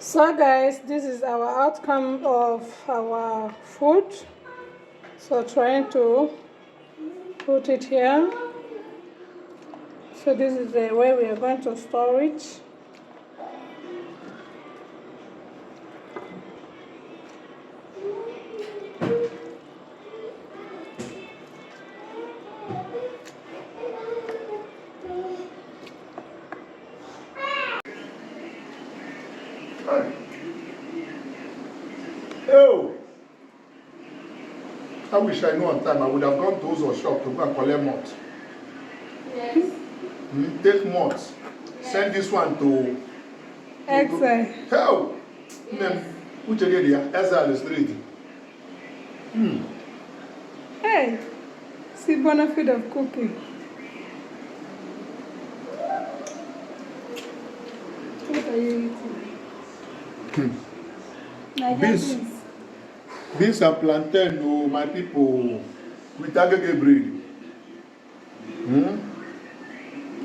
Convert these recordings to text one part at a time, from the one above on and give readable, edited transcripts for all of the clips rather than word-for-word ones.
So guys, this is our outcome of our food. So trying to put it here. So this is the way we are going to store it. Oh, I wish I knew on time. I would have gone to Uzo shop to go and collect malt. Yes. Take malt. Yes. Send this one to Exile. Hell. Yes. Which area? Exile is ready. Hey, see benefit of cooking. What are you eating? Beans and plantain, oh, my people, with agave bread.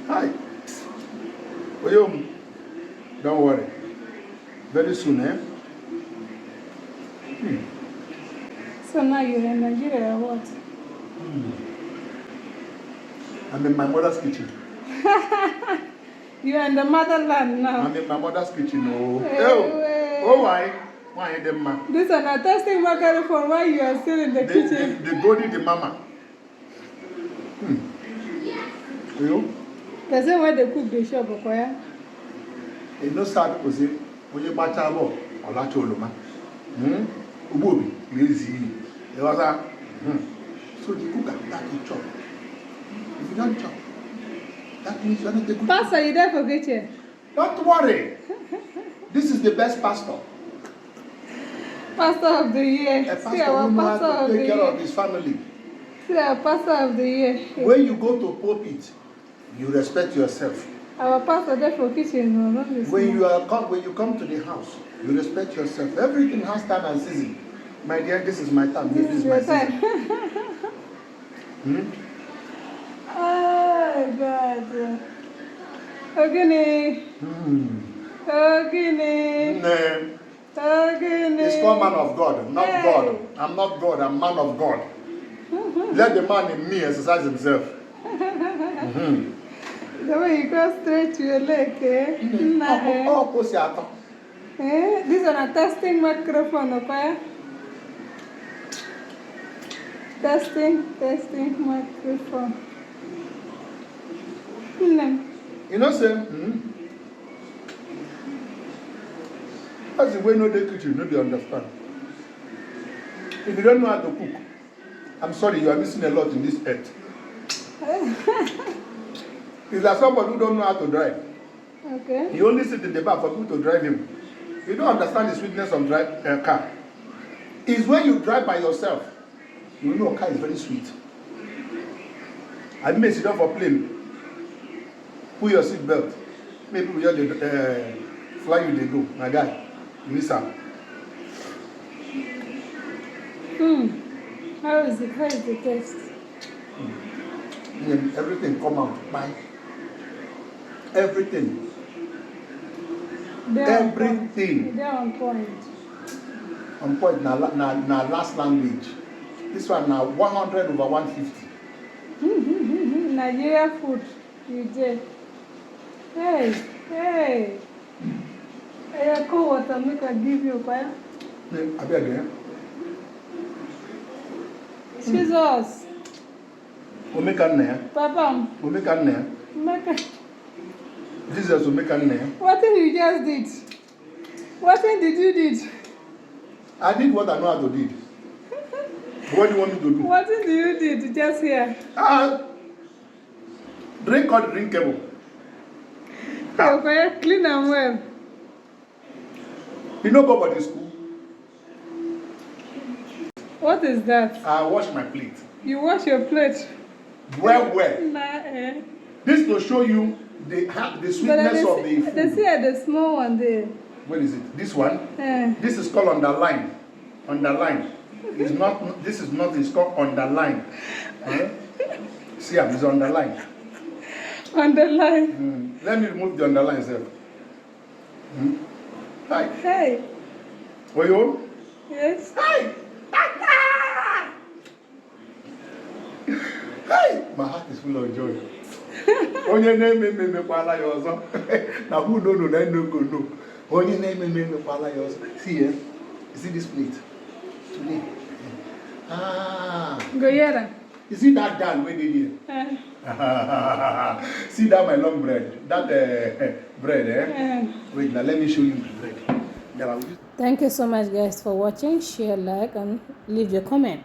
Hi. Don't worry. Very soon, eh? So now you're in Nigeria or what? I'm in my mother's kitchen. You're in the motherland now. I'm in my mother's kitchen. Oh, Hey, oh, why? Why them man? This is an testing microphone while you are still in the kitchen. The goldie, the mama. You? That's why they cook the shop, okay? You know, sad people say, when you batch a ball, or latch all of Ubobi, lazy. There was a. So the cook that you chop. If you don't chop, that means you're not the good. Pastor, you there for kitchen? Don't worry. This is the best pastor. Pastor of the year. A pastor See our who knows pastor how of to the take care year. of his family. See our pastor of the year. When you go to pulpit, you respect yourself. Our pastor there for kitchen. No, When you come to the house, you respect yourself. Everything has time and season. My dear, this is my time. This is my season. Oh God. Okay. Okay. It's called man of God, not God. I'm not God, I'm man of God. Let the man in me exercise himself. The way you go straight to your leg, eh? This is a testing microphone, okay? Testing microphone. You know, say, that's the way no the kitchen, no they understand. If you don't know how to cook, I'm sorry, you are missing a lot in this earth. It's like somebody who don't know how to drive. Okay. He only sit in the back for people to drive him. You don't understand the sweetness of drive car. It's when you drive by yourself, you know a car is very sweet. I may sit down for plane. Put your seat belt. Maybe we have fly you they go. My guy, miss out. How is it? How is the taste? Everything come out. Bye. Everything. Everything. They're on point. On point. Now last language. This one now 100 over 150. Nigeria food. You did. Hey. Hey, cool water. Make I give you fire. I beg you. Jesus. We make a name. Papa. We make a name. Jesus will make a name. What did you just did? What did you did? I did what I know how to do. What do you want me to do? What did you did just here? Drink or drinkable. Okay, clean and well. You know go by the school? What is that? I wash my plate. You wash your plate. Well. Nah, This will show you the sweetness of the food. They see the small one there. What is it? This one? This is called underline. Underline. It's not. This is not. It's called underline. See, it's underline. Underline. Let me remove the underline, sir. Hi. Hey. Were you home? Yes. Hi. Hi. My heart is full of joy. Onye na-eme me kwala ya ọzọ. Na who no na no go no. Onye na-eme me kwala ya ọzọ. See here. You see this plate? Today. Ah. Go here. You see that Dan where they here? See that my long bread? That bread, eh? Wait, now let me show you the bread. Thank you so much, guys, for watching. Share, like, and leave your comment.